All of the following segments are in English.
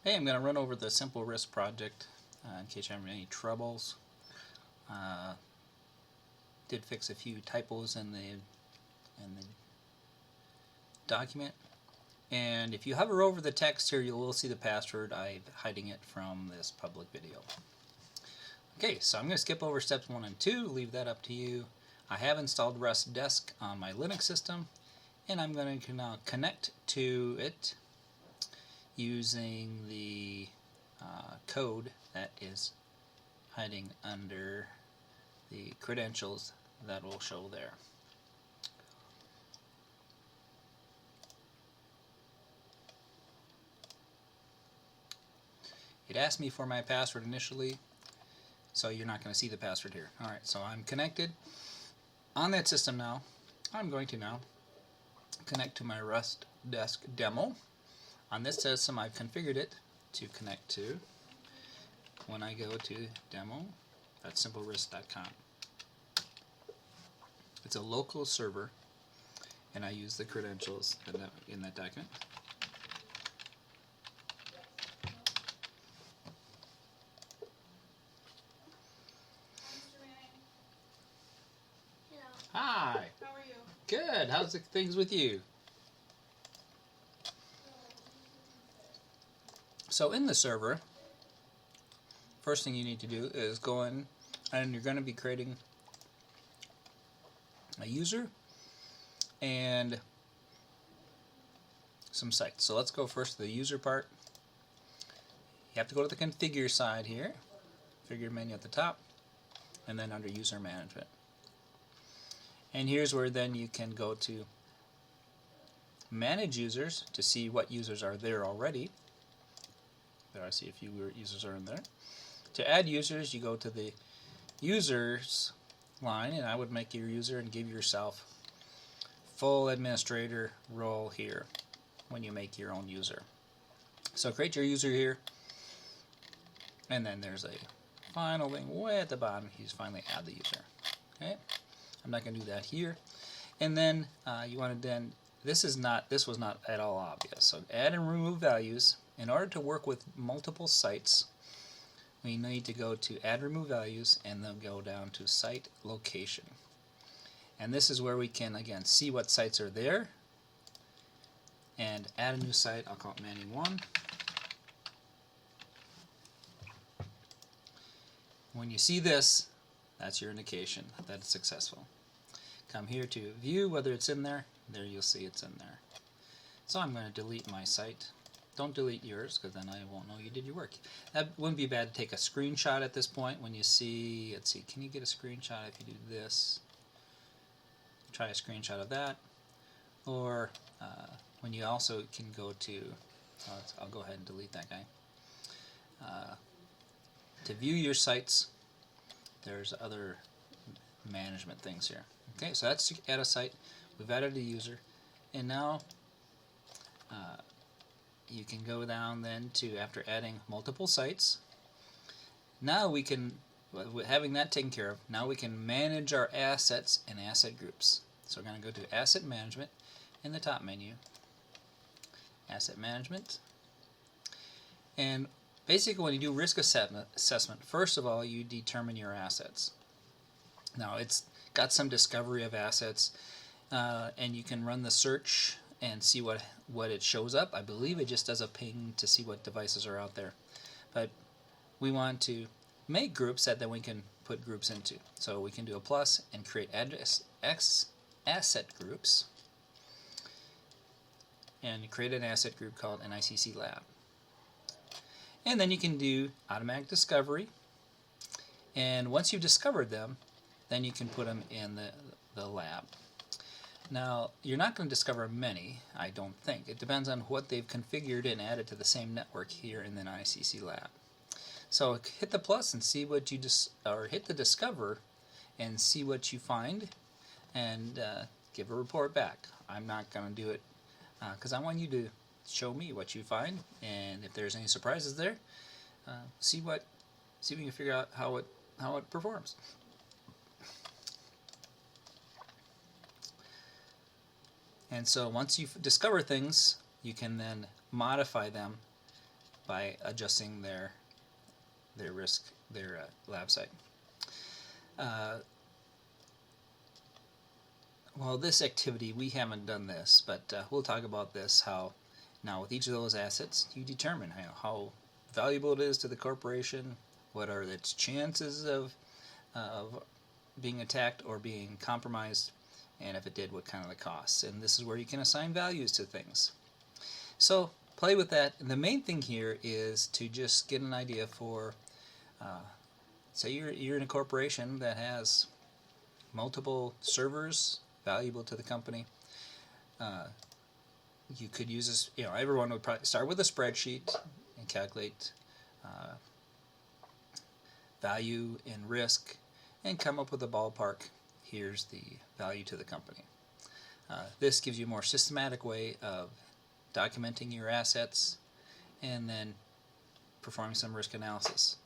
Hey, I'm going to run over the simplerisk project in case you're having any troubles. Did fix a few typos in the document. And if you hover over the text here, you will see the password. I'm hiding it from this public video. Okay, so I'm going to skip over steps 1 and 2, leave that up to you. I have installed Rust Desk on my Linux system, and I'm going to now connect to it using the code that is hiding under the credentials that will show there. It asked me for my password initially, so you're not going to see the password here. Alright, so I'm connected on that system now. I'm going to now connect to my Rust Desk demo. On this system, I've configured it to connect to when I go to demo.simplerisk.com. It's a local server, and I use the credentials in that document. Hi. How are you? Good. How's things with you? So in the server, first thing you need to do is go in, and you're going to be creating a user and some sites. So let's go first to the user part. You have to go to the configure side here, configure menu at the top, and then under user management. And here's where then you can go to manage users to see what users are there already. There, I see a few users are in there. To add users, you go to the users line, and I would make your user and give yourself full administrator role here when you make your own user. So create your user here, and then there's a final thing way at the bottom. You just finally add the user. Okay, I'm not going to do that here. And then you want to then this was not at all obvious. So add and remove values. In order to work with multiple sites, we need to go to add remove values and then go down to site location. And this is where we can again see what sites are there and add a new site. I'll call it Manning1. When you see this, that's your indication that it's successful. Come here to view whether it's in there. There you'll see it's in there. So I'm going to delete my site. Don't delete yours, because then I won't know you did your work. That wouldn't be bad to take a screenshot at this point when you see, let's see, can you get a screenshot if you do this? Try a screenshot of that. Or when you also can go to, I'll go ahead and delete that guy. To view your sites, there's other management things here. Okay, so that's to add a site. We've added a user. And now you can go down then to, after adding multiple sites, now we can, having that taken care of, now we can manage our assets and asset groups. So we're going to go to Asset Management in the top menu, Asset Management, and basically when you do risk assessment, first of all you determine your assets. Now it's got some discovery of assets, and you can run the search and see what it shows up. I believe it just does a ping to see what devices are out there. But we want to make groups that then we can put groups into. So we can do a plus and create asset groups, and create an asset group called an ICC lab. And then you can do automatic discovery, and once you've discovered them, then you can put them in the lab. Now, you're not going to discover many, I don't think. It depends on what they've configured and added to the same network here in the ICC lab. So hit the plus and see what you or hit the discover and see what you find, and give a report back. I'm not going to do it because I want you to show me what you find, and if there's any surprises there, see if we can figure out how it performs. And so once you discover things, you can then modify them by adjusting their risk, their lab site. Well, this activity, we haven't done this, but we'll talk about this, how now with each of those assets you determine how valuable it is to the corporation, what are its chances of being attacked or being compromised, and if it did, what kind of the costs. And this is where you can assign values to things. So play with that. And the main thing here is to just get an idea for, say you're in a corporation that has multiple servers valuable to the company. You could use this, everyone would probably start with a spreadsheet and calculate value and risk and come up with a ballpark. Here's the value to the company. This gives you a more systematic way of documenting your assets and then performing some risk analysis.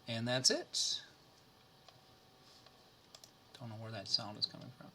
And that's it. Don't know where that sound is coming from.